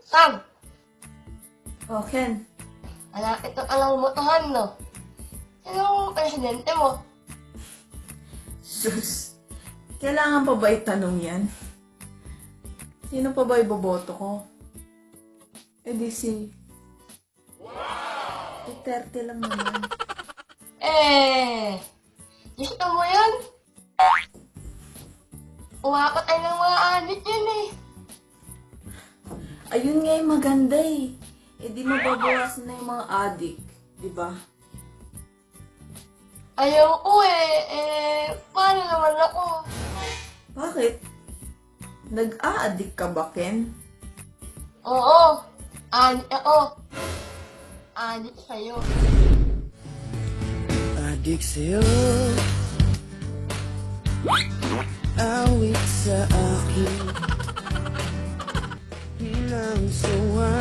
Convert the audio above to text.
Sam, Oh, Ken. malapit ng alang botohan, no? Sino ang presidente mo? Sus. Kailangan pa ba itanong yan? Sino pa ba iboboto ko? Eh di si... Duterte lang naman. Gusto mo yun? Umapatay ng mga adik yun eh. Ayun nga yung maganda eh. Eh di mababawasan na yung mga adik. Diba? Ayaw ko paano naman ako? Bakit? Nag-a-addict ka ba, Ken? Oo, adik ako. Adik sa'yo. Adik sa'yo, awit sa akin ng sawa.